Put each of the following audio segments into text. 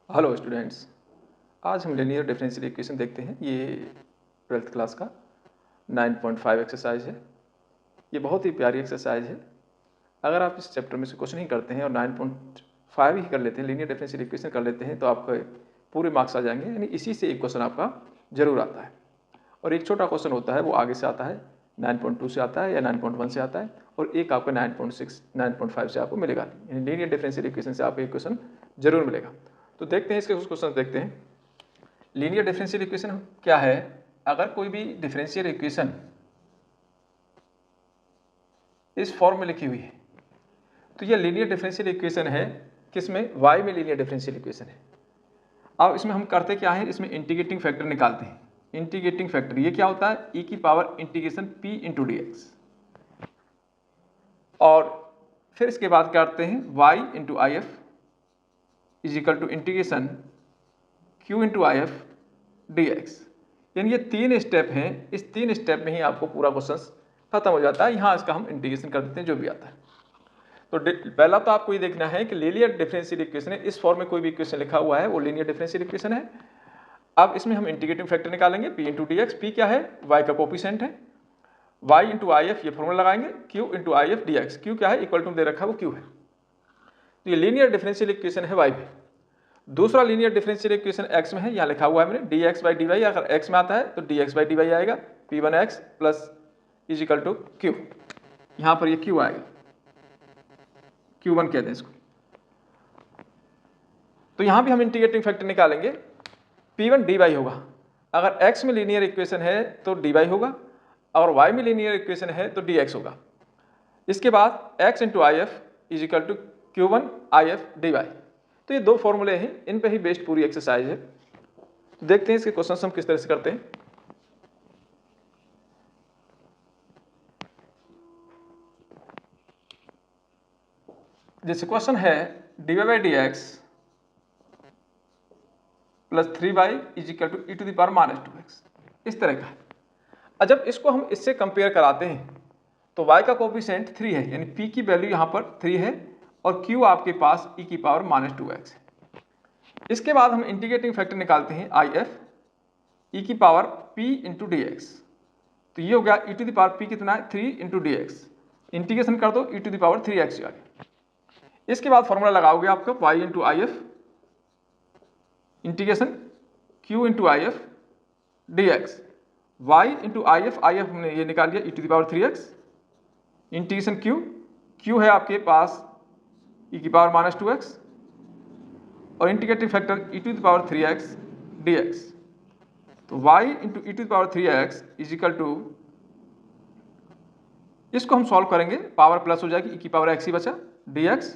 Hello students, आज हम linear differential equation देखते हैं। ये 12th क्लास का 9.5 एक्सरसाइज है। ये बहुत ही प्यारी एक्सरसाइज है। अगर आप इस चैप्टर में से कुछ नहीं करते हैं और 9.5 ही कर लेते हैं, लीनियर डिफरेंशियल इक्वेशन कर लेते हैं, तो आपके पूरे मार्क्स आ जाएंगे। यानी इसी से एक क्वेश्चन आपका जरूर आता है। और एक छोटा क्वेश्चन होता है, वो आगे से आता है, 9.2 से आता है या 9.1 से आता है, और एक आपका 9.6 9.5 से आपको मिलेगा। यानी लीनियर डिफरेंशियल इक्वेशन से आपको एक क्वेश्चन जरूर मिलेगा। तो देखते हैं इसके कुछ क्वेश्चन देखते हैं। लीनियर डिफरेंशियल इक्वेशन क्या है? अगर कोई भी डिफरेंशियल इक्वेशन इस फॉर्म में लिखी हुई है तो यह लीनियर डिफरेंशियल इक्वेशन है। किसमें? y में लीनियर डिफरेंशियल इक्वेशन है। अब इसमें हम करते क्या है, इसमें इंटीग्रेटिंग फैक्टर निकालते हैं। इंटीग्रेटिंग फैक्टर ये क्या होता है? e की power integration p into d x, और फिर इसके बाद करते हैं y into I F is equal to integration q into I F d x. यानी ये तीन स्टेप हैं। इस तीन स्टेप में ही आपको पूरा क्वेश्चन खत्म हो जाता है। यहाँ इसका हम इंटीग्रेशन कर देते हैं जो भी आता है। तो पहला तो आपको ये देखना है कि लीनियर डिफरेंशियल इक्वेशन है, इस फॉर्म में कोई भी इक्वेशन लिखा हुआ है वो लीनियर डिफरेंशियल इक्वेशन है। अब इसमें हम इंटीग्रेटिंग फैक्टर निकालेंगे, p into d x. P क्या है? y का कोफिशिएंट है। y इंटू आई एफ ये फॉर्मूला लगाएंगे, q into I F d x. q क्या है? इक्वल टू दे रखा है, वो q है। तो ये लीनियर डिफरेंशियल इक्वेशन है y पे। दूसरा लीनियर डिफरेंशियल इक्वेशन x में है, यहाँ लिखा हुआ है मैंने d x by d y. अगर x में आता है तो d x by d y आएगा, p1x plus is equal to q। यहाँ पर ये q आएगा, q1 कहते हैं इसको। तो यहाँ भी हम इंटीग्रेटिंग फैक्टर निकालेंगे, p1 dy होगा। अगर x में लीनियर इक्वेशन है तो dy होगा, और y में लीनियर इक्वेशन है तो dx होगा। इसके बाद x into I F is equal to q1 I F d y. तो ये दो फॉर्मूले हैं, इन पे ही बेस्ड पूरी एक्सरसाइज है। तो देखते हैं इसके क्वेश्चन हम किस तरह से करते हैं। जैसे क्वेश्चन है dy by d x plus 3y is equal to e to the power minus 2x, इस तरह का है। और जब इसको हम इससे कंपेयर कराते हैं तो y का कोफिशिएंट 3 है, यानी p की वैल्यू यहाँ पर 3 है, और q आपके पास e की पावर माइनस 2x है। इसके बाद हम इंटीग्रेटिंग फैक्टर निकालते हैं आई एफ ई की power p into d x. तो ये हो गया e to the power p कितना है? 3 इंटू डी एक्स। इंटीग्रेशन कर दो e to the power 3x आ गया। इसके बाद फॉर्मूला लगाओगे आपका y into I F integration q into I F d x. Y into I F हमने ये निकाल लिया e to the power 3x integration q है आपके पास e की पावर माइनस 2x, और integrating factor e to the power 3x dx। तो y into e to the power 3x is equal to, इसको हम सॉल्व करेंगे, पावर प्लस हो जाएगी, e की पावर x ही बचा dx।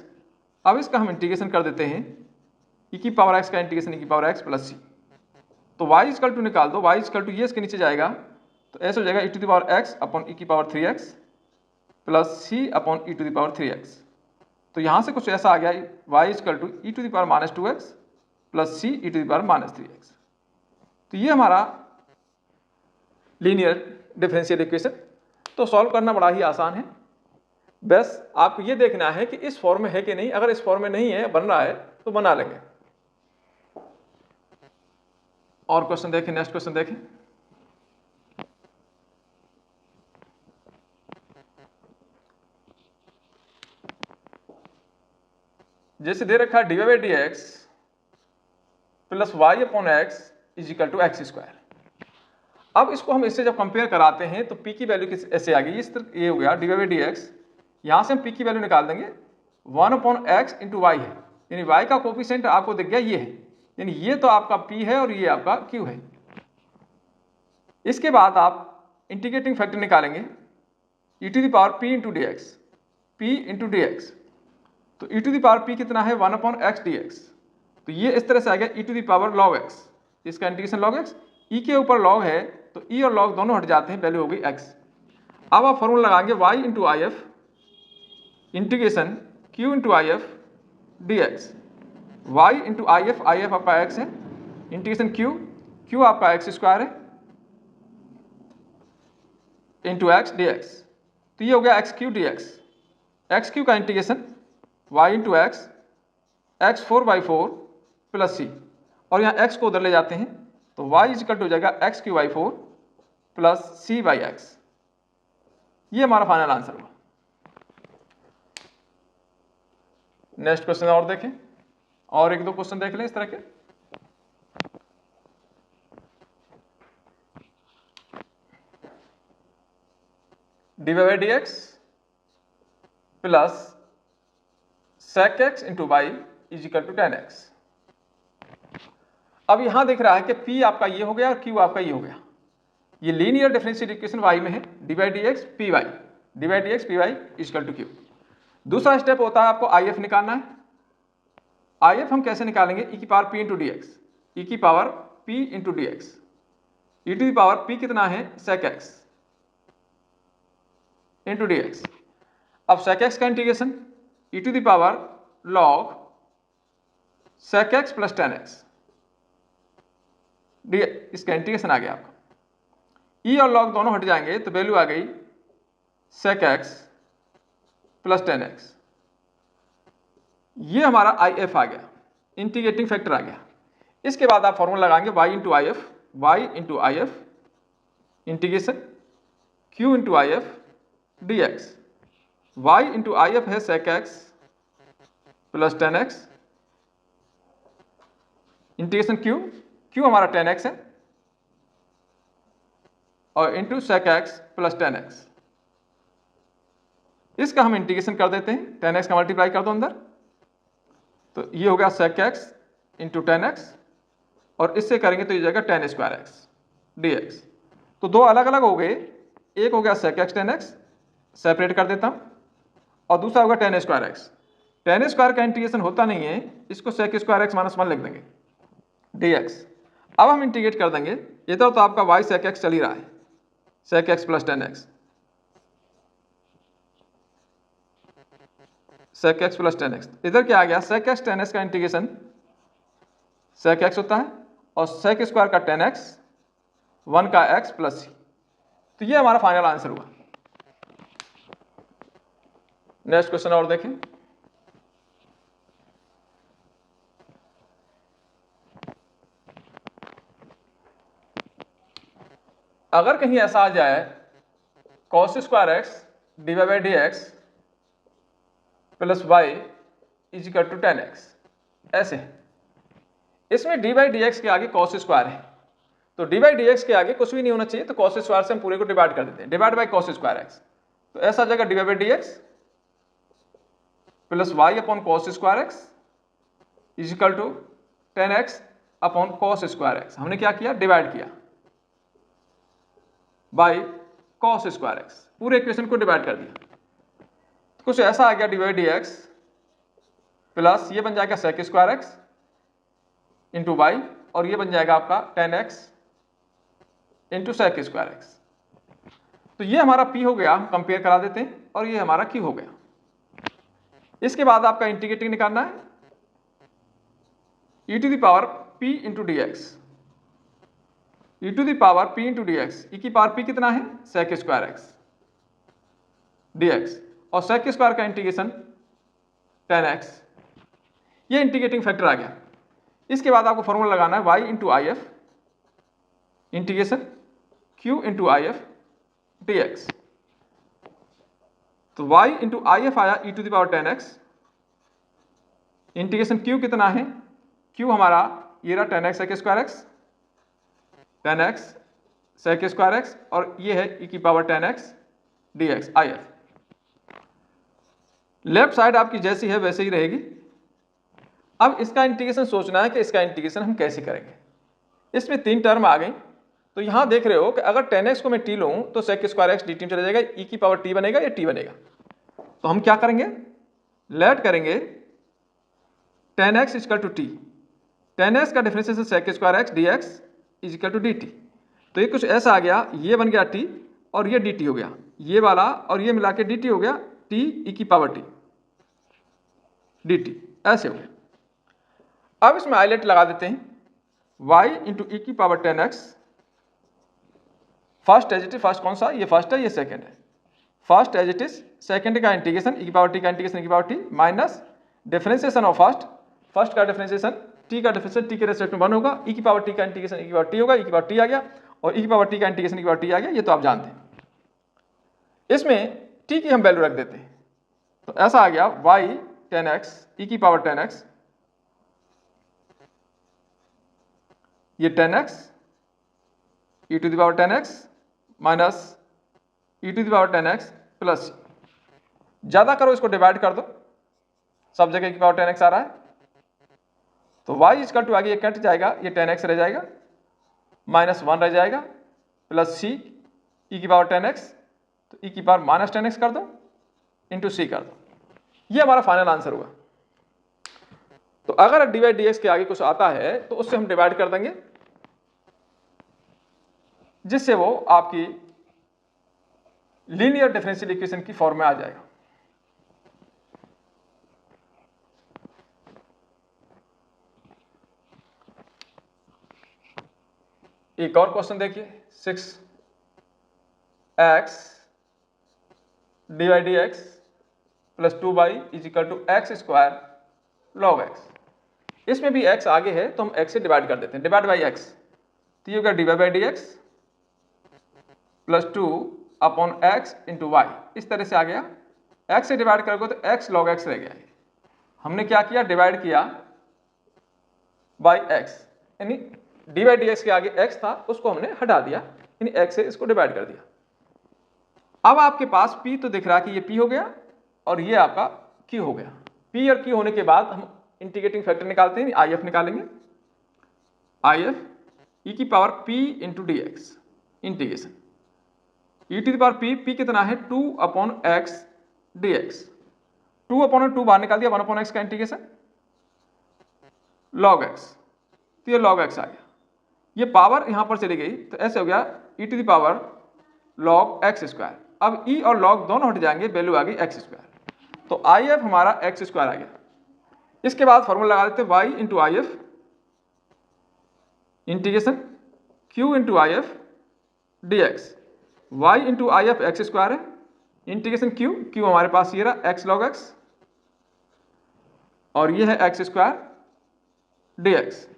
अब इसका हम इंटीग्रेशन कर देते हैं, e की पावर x का इंटीग्रेशन e की पावर x प्लस c। तो y इज इक्वल टू निकाल दो, y इज इक्वल टू ये इसके नीचे जाएगा, तो ऐसे हो जाएगा e to the power x upon e की पावर 3x plus c upon e to the power 3x। तो यहाँ से कुछ ऐसा आ गया, y is equal to e to the power minus 2x plus c e to the power minus 3x। तो ये हमारा लीनियर डिफरेंशियल इक्वेशन। तो सॉल्व करना बड़ा ही आसान है, बस आपको ये देखना है कि इस फॉर्म में है कि नहीं। अगर इस फॉर्म में नहीं है, बन रहा है, तो बना लेंगे। और क्वेश्चन देखें, नेक्स्ट क्वेश्चन देखें। जैसे दे रखा है d y by d x plus y upon x is equal to x square. अब इसको हम इससे जब कंपेयर कराते हैं तो p की वैल्यू किस ऐसे आ गई, इस तरह ये हो गया d y by d x. यहाँ से हम p की वैल्यू निकाल देंगे, 1 अपॉन एक्स इंटू वाई है, यानी y का कोफिशिएंट आपको दिख गया ये है, यानी ये तो आपका p है और ये आपका q है। इसके बाद आप इंटीग्रेटिंग फैक्टर निकालेंगे, e to the power p into d x, p into d x. तो e to the power p कितना है? 1 अपॉन एक्स डी एक्स। तो ये इस तरह से आ गया e to the power log x, इसका इंटीग्रेशन लॉग x। e के ऊपर लॉग है तो e और लॉग दोनों हट जाते हैं, वैल्यू हो गई x। अब आप फॉर्मूला लगाएंगे y into I F integration q into I F d x. Y into I F आपका x है, इंटीग्रेशन q आपका एक्स स्क्वायर है इंटू एक्स डी एक्स। तो ये हो गया x q d x. X q का integration y into x 4/4 plus c। और यहाँ x को उधर ले जाते हैं तो y इजिकल टू हो जाएगा x³ प्लस c/x। ये हमारा फाइनल आंसर हुआ। नेक्स्ट क्वेश्चन और देखें, और एक दो क्वेश्चन देख लें इस तरह के। dy/dx plus sec x into y is equal to tan x। अब यहां दिख रहा है कि p आपका ये हो गया और q आपका ये हो गया। ये लीनियर डिफरेंशियल इक्वेशन y में है, dy/dx py is equal to q। दूसरा स्टेप होता है आपको if निकालना है। if हम कैसे निकालेंगे, e की power p into dx, e की power p into dx, e to the power p कितना है sec x इंटू dx। अब sec x का integration e to the power log sec x plus tan x, इसका integration आ गया आपका। e और log दोनों हट जाएंगे तो वैल्यू आ गई sec x plus tan x। ये हमारा if आ गया, इंटीग्रेटिंग फैक्टर आ गया। इसके बाद आप फॉर्मूला लगाएंगे y into if integration q into if dx। y into if है sec x plus tan x, integration q हमारा tan x है और into sec x plus tan x। इसका हम इंटीग्रेशन कर देते हैं, tan x का मल्टीप्लाई कर दो अंदर, तो ये हो गया sec x into tan x और इससे करेंगे तो ये जाएगा tan स्क्वायर x dx। तो दो अलग अलग हो गए, एक हो गया sec x tan x, separate कर देता हूं, और दूसरा होगा tan square x। tan square का इंटीग्रेशन होता नहीं है, इसको sec स्क्वायर x माइनस 1 लिख देंगे dx। अब हम इंटीग्रेट कर देंगे, इधर तो आपका y sec x चल ही रहा है, sec x plus tan x, sec x plus tan x। इधर क्या आ गया, sec x tan x का इंटीग्रेशन sec x होता है और sec स्क्वायर का tan x 1 का x प्लस c। तो ये हमारा फाइनल आंसर हुआ। नेक्स्ट क्वेश्चन और देखें। अगर कहीं ऐसा आ जाए cos square x dy/dx plus y is equal to tan x, ऐसे इसमें dy/dx के आगे cos स्क्वायर है, तो dy/dx के आगे कुछ भी नहीं होना चाहिए, तो cos स्क्वायर से हम पूरे को डिवाइड कर देते हैं, divide by cos square x। तो ऐसा आ जाएगा dy/dx plus y upon cos square x is equal to tan x upon cos square x। हमने क्या किया, डिवाइड किया बाय cos स्क्वायर x, पूरे इक्वेशन को डिवाइड कर दिया। तो कुछ ऐसा आ गया dy/dx प्लस ये बन जाएगा sec square x into y और ये बन जाएगा आपका tan x into sec square x। तो ये हमारा p हो गया, हम कंपेयर करा देते हैं, और ये हमारा q हो गया। इसके बाद आपका इंटीग्रेटिंग निकालना है, e to the power p into dx, e to the power p into dx, e की पावर p कितना है sec स्क्वायर x dx और sec स्क्वायर का इंटीग्रेशन tan x। ये इंटीग्रेटिंग फैक्टर आ गया। इसके बाद आपको फॉर्मूला लगाना है y into if integration q into if dx। तो y इंटू if आया e to the power tan x, integration q कितना है, q हमारा ये रहा tan x sec square x, tan x sec square x और ये है e की power tan x dx if। Left side आपकी जैसी है वैसे ही रहेगी। अब इसका इंटीग्रेशन सोचना है कि इसका इंटीग्रेशन हम कैसे करेंगे। इसमें तीन टर्म आ गई, तो यहां देख रहे हो कि अगर tan x को मैं t लूं तो sec स्क्वायर x dt में चला जाएगा, e की पावर t बनेगा या t बनेगा। तो हम क्या करेंगे, लेट करेंगे tan x equal to t, tan x का differentiation sec square x dx equal to dt। तो ये कुछ ऐसा आ गया, ये बन गया t और ये dt हो गया, ये वाला और ये मिला के dt हो गया t e की पावर t dt, ऐसे हो गया। अब इसमें आइलेट लगा देते हैं, y इंटू e की power tan x, first as it is, first कौन सा, ये फर्स्ट है ये सेकंड है, first as it is, second का इंटीग्रेशन e की पावर t का इंटीग्रेशन e की power t minus differentiation of first, first का डिफरेंशिएशन t टी का डिफरेंशियल टी के रेस्पेक्ट में 1 होगा, ई की पावर टी का इंटीग्रेशन ई की पावर टी होगा, ई की पावर टी आ गया, और ई की पावर टी का इंटीग्रेशन ई की पावर टी आ गया, ये तो आप जानते हैं। इसमें टी की हम वैल्यू रख देते हैं, तो ऐसा आ गया y 10x ई की पावर 10x, ये 10x e to the power 10x minus e to the power 10x plus, ज्यादा करो इसको डिवाइड कर दो, सब जगह की पावर 10x आ रहा है, तो y इजकल टू आगे ये कट जाएगा, ये 10x रह जाएगा, माइनस 1 रह जाएगा, प्लस c ई की पावर 10x, तो ई की पावर माइनस 10x कर दो इंटू सी कर दो, ये हमारा फाइनल आंसर हुआ। तो अगर dy dx के आगे कुछ आता है तो उससे हम डिवाइड कर देंगे, जिससे वो आपकी लीनियर डिफरेंशियल इक्वेशन की फॉर्म में आ जाएगा। एक और क्वेश्चन देखिए, 6x dy dx plus 2y is equal to x square log x। इसमें भी x आगे है तो हम x से डिवाइड कर देते हैं, डिवाइड बाई x, तो ये होगा dy by dx plus 2 upon x into y, इस तरह से आ गया। x से डिवाइड करोगे तो x log x रह गया, हमने क्या किया, डिवाइड किया बाई x, यानी dy dx के आगे x था उसको हमने हटा दिया, यानी x से इसको डिवाइड कर दिया। अब आपके पास p तो दिख रहा है कि ये p हो गया और ये आपका q हो गया। p और q होने के बाद हम इंटीग्रेटिंग फैक्टर निकालते हैं, if निकालेंगे, if e की power p into d x integration e to the power p कितना है 2 अपॉन x dx, 2 अपॉन 2 बाहर निकाल दिया, 1 अपॉन x का इंटीग्रेशन log x, तो ये log x आ गया, ये पावर यहां पर चली गई तो ऐसे हो गया e to the power log x square. अब e और log दोनों हट जाएंगे, वैल्यू आ गई x स्क्वायर, तो if हमारा x स्क्वायर आ गया। इसके बाद फॉर्मूला लगा देते हैं y into I F integration q into I F d x, y into I F x square है, इंटीग्रेशन q हमारे पास ये रहा x log x, और ये है x स्क्वायर डी एक्स,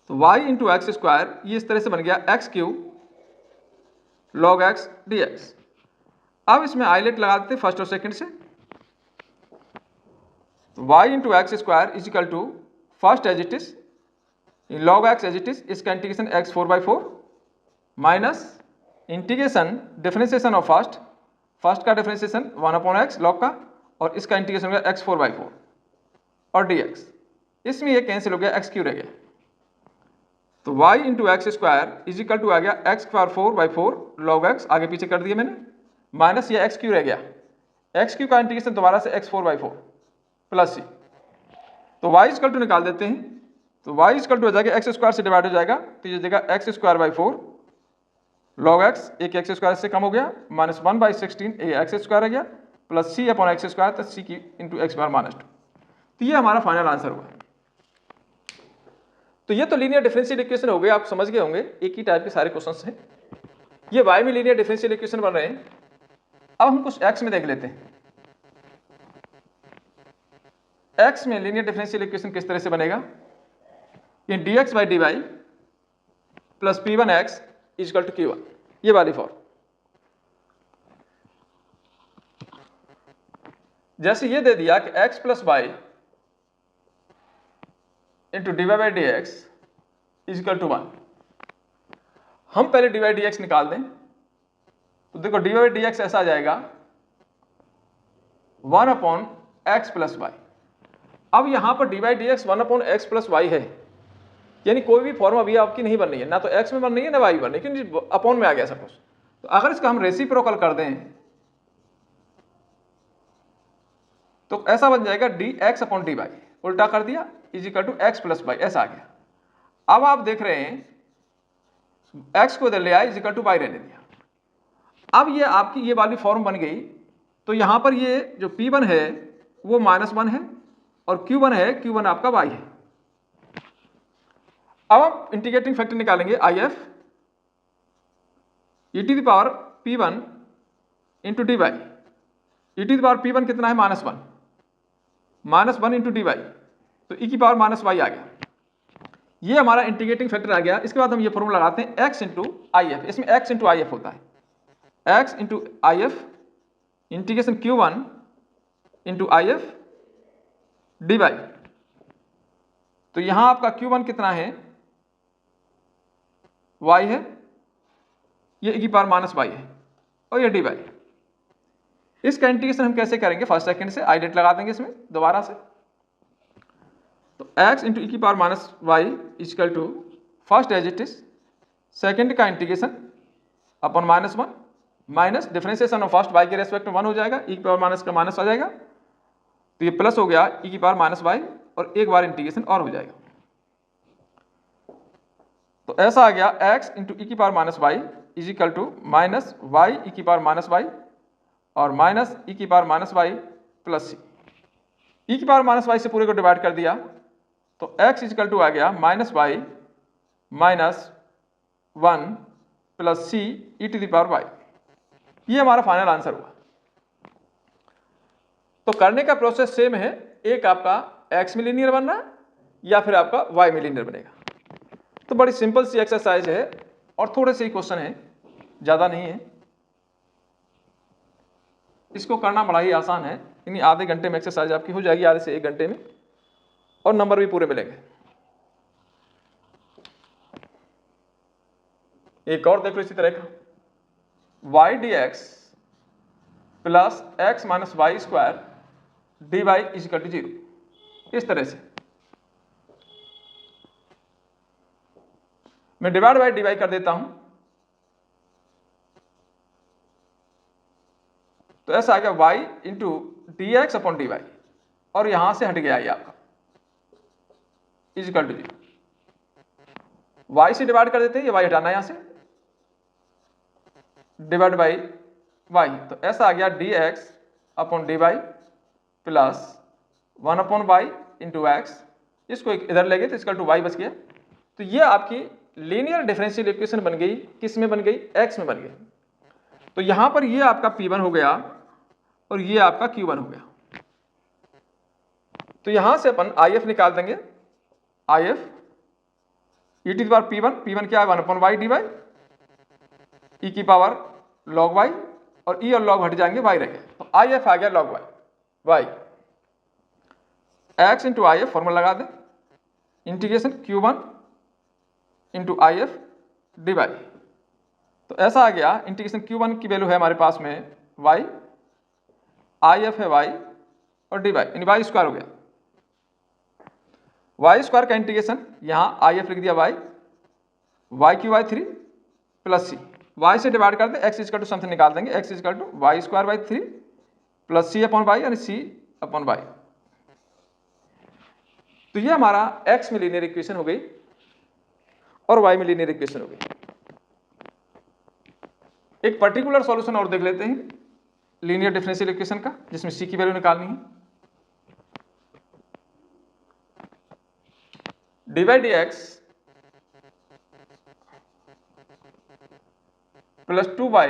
तो y इंटू एक्स स्क्वायर ये इस तरह से बन गया x cube log x dx। अब इसमें आइलेट लगा देते फर्स्ट और सेकंड से, तो y into x square is equal to first as it is log x as it is, इसका integration x 4/4 minus integration differentiation of first का differentiation 1 upon x log का, और इसका इंटीग्रेशन हो गया x 4/4 और dx, इसमें ये कैंसिल हो गया, x क्यू रह गया, तो y into x square is equal to आ गया x पावर 4/4 log x, आगे पीछे कर दिया मैंने, माइनस ये x क्यू रह गया, x क्यू का इंटीग्रेशन दोबारा से x 4/4 प्लस c, तो y इक्वल टू निकाल देते हैं, तो y इक्वल टू हो जाएगा x स्क्वायर से डिवाइड हो जाएगा, तो ये जगह x square by 4 log x, एक x स्क्वायर से कम हो गया, माइनस 1/16 ये x स्क्वायर रह गया, plus c upon x square, तो c की इंटू एक्स बार माइनस 2, तो ये हमारा फाइनल आंसर हुआ। तो ये तो लीनियर डिफरेंशियल इक्वेशन हो गए, आप समझ गए होंगे, एक ही टाइप के सारे क्वेश्चंस हैं। ये y में लीनियर डिफरेंशियल इक्वेशन बन रहे हैं। अब हम कुछ x में देख लेते हैं, x में लीनियर डिफरेंशियल इक्वेशन किस तरह से बनेगा, ये dx by dy plus p1x equal to q1, ये वाली फॉर्म। जैसे ये दे दिया कि x plus y into d y by d x is equal to 1, हम पहले डी वाई डी एक्स निकाल दें, तो देखो डी वाई डी एक्स ऐसा आ जाएगा 1 अपॉन एक्स प्लस वाई। अब यहां पर d y d x 1 upon x plus y है, यानी कोई भी फॉर्म अभी आपकी नहीं बन रही है, ना तो एक्स में बन रही है ना वाई बन रही है, क्योंकि अपॉन में आ गया सपोज। तो अगर इसका हम रेसिप्रोकल कर दें तो ऐसा बन जाएगा d x upon d y, उल्टा कर दिया, is equal to x plus y, ऐसा आ गया। अब आप देख रहे हैं एक्स को इधर ले आए, इज इक्वल टू वाई रहने दिया। अब ये आपकी ये वाली फॉर्म बन गई, तो यहां पर ये जो P1 है वो -1 है और Q1 है, Q1 आपका y है। अब हम इंटीग्रेटिंग फैक्टर निकालेंगे IF e to the power P1 into d y, e to the power P1 कितना है -1 इंटू डी वाई तो e की पावर माइनस वाई आ गया, ये हमारा इंटीग्रेटिंग फैक्टर आ गया। इसके बाद हम ये फॉर्मूला लगाते हैं x इंटू आई एफ, इसमें x इंटू आई एफ होता है, x into I F integration Q1 into I F d y. तो यहां आपका Q1 कितना है, y है, ये e की पावर माइनस वाई है, और ये डी वाई। इसका इंटीग्रेशन हम कैसे करेंगे, फर्स्ट सेकंड से आइडेंट लगा देंगे इसमें दोबारा से। तो x इंटू ई की power minus y is equal to first as it is, second का integration upon minus one, minus differentiation of first y के रेस्पेक्ट में 1 हो जाएगा, e की पावर माइनस का माइनस आ जाएगा, तो ये प्लस हो गया e की पावर माइनस वाई, और एक बार इंटीग्रेशन और हो जाएगा। तो ऐसा आ गया x इंटू ई की power minus y is equal to minus y e की पावर माइनस वाई और माइनस ई की power minus y plus c. E की पावर माइनस वाई से पूरे को डिवाइड कर दिया, तो x इज इक्वल टू आ गया minus y minus 1 plus c e to the power y. ये हमारा फाइनल आंसर हुआ। तो करने का प्रोसेस सेम है, एक आपका x में लीनियर बनना है या फिर आपका y में लीनियर बनेगा। तो बड़ी सिंपल सी एक्सरसाइज है और थोड़े से ही क्वेश्चन है, ज़्यादा नहीं है। इसको करना बड़ा ही आसान है, यानी आधे घंटे में एक्सरसाइज आपकी हो जाएगी, आधे से 1 घंटे में, और नंबर भी पूरे मिलेंगे। एक और देख लो इसी तरह का, y dx plus x minus y square d y is equal to 0, इस तरह से मैं डिवाइड बाई डी वाई कर देता हूं। तो ऐसा आ गया y into d x upon d y, और यहां से हट गया ये आपका इज इक्वल टू 0। y से डिवाइड कर देते हैं, ये y हटाना यहां से, डिवाइड बाई y, तो ऐसा आ गया d x upon d y plus 1 upon y into x, इसको इधर ले गए तो इसका टू वाई बच गया। तो ये आपकी लीनियर डिफरेंशियल इक्वेशन बन गई, किस में बन गई, x में बन गई। तो यहां पर ये आपका P1 हो गया और ये आपका Q1 हो गया। तो यहां से अपन IF निकाल देंगे, IF e to the power P1 क्या है 1 upon y d y, e की पावर log y, और e और log हट जाएंगे, y रह गया। तो IF आ गया log y, x into I F formula लगा दें, integration Q1 into I F d y. तो ऐसा आ गया, इंटीग्रेशन Q1 की वैल्यू है हमारे पास में y, आई एफ है y और डी वाई, यानी वाई स्क्वायर हो गया। वाई स्क्वायर का इंटीग्रेशन यहाँ आई एफ लिख दिया y q y 3 plus c, y से डिवाइड कर दे, x इजकल टू समथिंग निकाल देंगे, x is equal to y square by 3 plus c upon y, यानी सी अपॉन वाई। तो ये हमारा x में लीनियर इक्वेशन हो गई और y में लीनियर इक्वेशन हो गई। एक पर्टिकुलर सॉल्यूशन और देख लेते हैं लीनियर डिफरेंशियल इक्वेशन का, जिसमें c की वैल्यू निकालनी है। D by d x plus 2y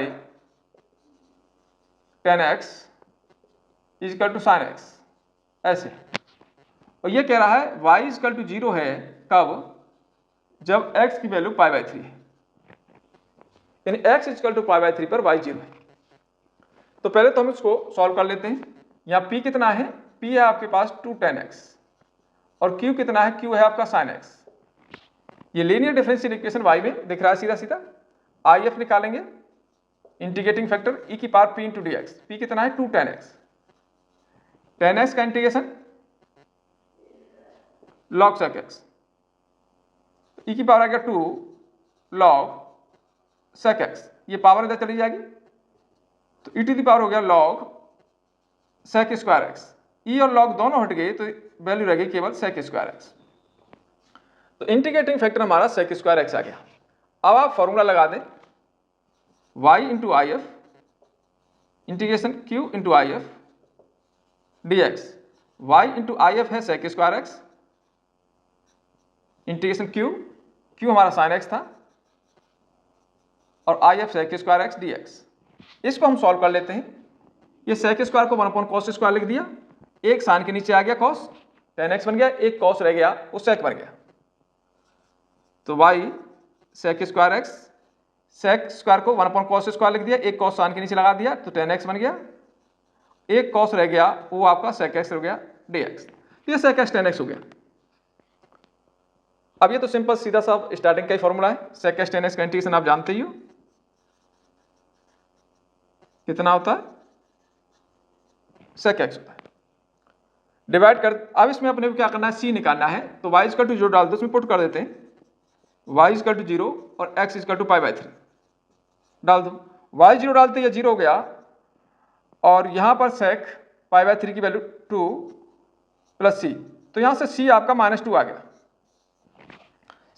tan x is equal to sine x, ऐसे। और ये कह रहा है y इज इक्वल टू 0 है कब, जब x की वैल्यू पाई बाई 3 है, यानी x is equal to pi by 3 पर y 0 है। तो पहले तो हम इसको सॉल्व कर लेते हैं। यहाँ p कितना है, p है आपके पास 2 tan x, और q कितना है, q है आपका sin x। ये लीनियर डिफरेंशियल इक्वेशन y में दिख रहा है सीधा सीधा। IF निकालेंगे, इंटीग्रेटिंग फैक्टर e की power p into d x, p कितना है 2 tan x, tan x का integration log sec x, e की पावर आ गया 2 log sec x, ये पावर इधर चली जाएगी, तो e टू दी पावर हो गया log sec square x, e और log दोनों हट गए तो वैल्यू रह गई केवल sec स्क्वायर x। तो इंटीग्रेटिंग फैक्टर हमारा sec स्क्वायर x आ गया। अब आप फॉर्मूला लगा दें, y into I F integration q into I F d x, y into I F है sec square x, integration q हमारा sin x था, और I F sec square x dx। इसको हम सॉल्व कर लेते हैं। ये sec स्क्वायर को 1 अपॉन cos स्क्वायर लिख दिया, एक साइन के नीचे आ गया cos, 10x बन गया, एक cos रह गया वो sec बन गया, तो y sec square x, sec square को 1/cos स्क्वायर लिख दिया, एक cos साइन के नीचे लगा दिया तो 10x बन गया, एक cos रह गया वो आपका sec x हो गया dx, ये sec x 10x हो गया। अब ये तो सिंपल सीधा सा स्टार्टिंग का ही फॉर्मूला है, sec x 10x का इंटीग्रेशन आप जानते ही हो कितना होता है, sec x होता है। डिवाइड कर, अब इसमें अपने को क्या करना है, c निकालना है, तो y इक्वल टू 0 डाल दो, उसमें पुट कर देते हैं, y इक्वल टू 0 और x इक्वल टू π/3 डाल दो, y 0 डालते ये 0 हो गया, और यहाँ पर sec π/3 की वैल्यू 2 प्लस c, तो यहाँ से c आपका -2 आ गया,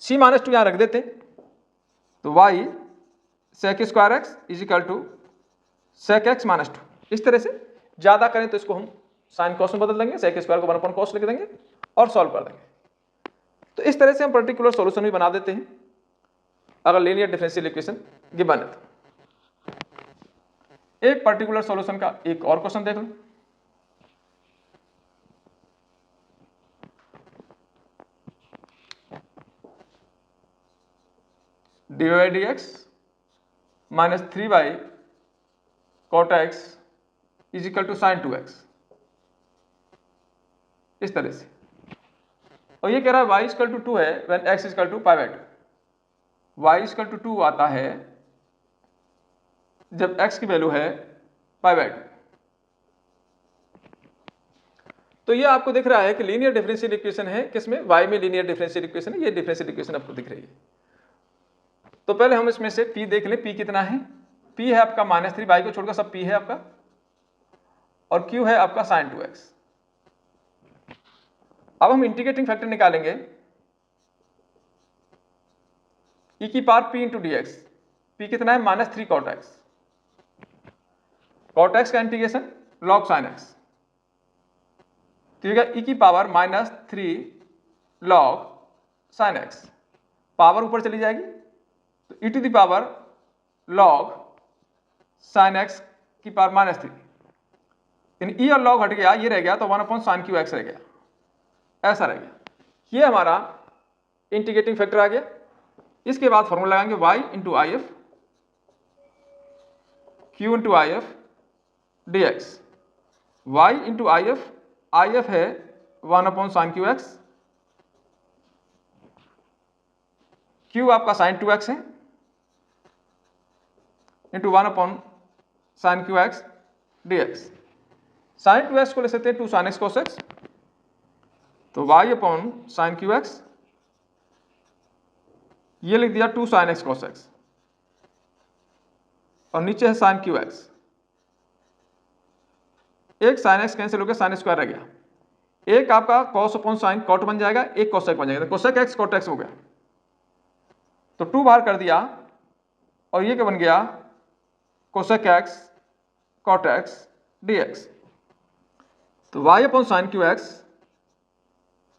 c -2 यहाँ रख देते, तो y sec square x is equal to sec x -2। इस तरह से ज़्यादा करें तो इसको हम साइन कॉस में बदल देंगे, sec स्क्वायर को 1/cos लिख देंगे और सॉल्व कर देंगे। तो इस तरह से हम पर्टिकुलर सॉल्यूशन भी बना देते हैं अगर लीनियर डिफरेंशियल इक्वेशन गिवन है तो। एक पर्टिकुलर सॉल्यूशन का एक और क्वेश्चन देख लो। dy/dx -3y cot x is equal to sin 2x, इस तरह से, और ये कह रहा है y इक्वल टू 2 है when x equal to π/2, y equal to 2 आता है जब x की वैल्यू है π/2। तो ये आपको दिख रहा है कि लीनियर डिफरेंशियल इक्वेशन है, किसमें, y में लीनियर डिफरेंशियल इक्वेशन है, ये डिफरेंशियल इक्वेशन आपको दिख रही है। तो पहले हम इसमें से p देख लें, p कितना है, p है आपका -3, y को छोड़कर सब p है आपका, और q है आपका sin 2x। अब हम इंटीग्रेटिंग फैक्टर निकालेंगे, e की power p into dx, p कितना है -3 cot x, cot x का इंटीग्रेशन log sin x, तो ये e की power -3 log sin x, power ऊपर चली जाएगी तो e to the power log sin x की पावर -3, इन e और log हट गया, ये रह गया तो 1/sin qx रह गया, ऐसा रह गया। ये हमारा इंटीग्रेटिंग फैक्टर आ गया। इसके बाद फॉर्मूला लगाएंगे y into I F q into I F d x, y into I F है 1/sin qx, q आपका sin 2x है into 1/sin qx dx, sin 2x को ले सकते हैं 2 sin x cos x, तो y/sin qx, ये लिख दिया 2 sin x cos x, और नीचे है sin qx, एक sin x कैंसिल हो गया, sin स्क्वायर रह गया, एक आपका cos/sin cot बन जाएगा, एक cosec बन जाएगा, cosec x cot x हो गया, तो 2 बाहर कर दिया, और ये क्या बन गया, cosec x cot x dx, तो y/sin qx,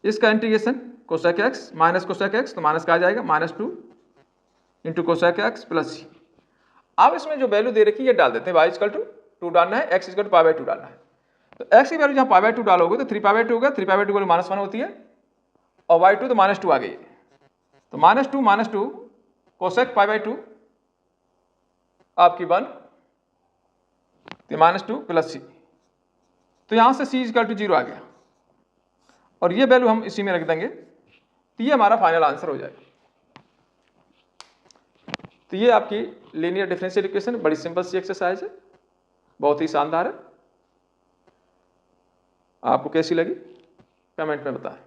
इसका integration cosec x minus cosec x, तो माइनस का आ जाएगा -2 into cosec x plus c। अब इसमें जो वैल्यू दे रखी है ये डाल देते हैं, y इक्वल टू 2 डालना है, x इक्वल टू π/2 डालना है, तो x की वैल्यू जहाँ π/2 डालोगे तो 3π/2 होगा, 3π/2 की वैल्यू -1 होती है, और y2 तो -2 आ गई, तो -2 cosec π/2 आपकी 1, -2 प्लस c, तो यहाँ से c इक्वल टू 0 आ गया, और ये वैल्यू हम इसी में रख देंगे, तो ये हमारा फाइनल आंसर हो जाएगा। तो ये आपकी लीनियर डिफरेंशियल इक्वेशन बड़ी सिंपल सी एक्सरसाइज है, बहुत ही शानदार है। आपको कैसी लगी कमेंट में बताएं।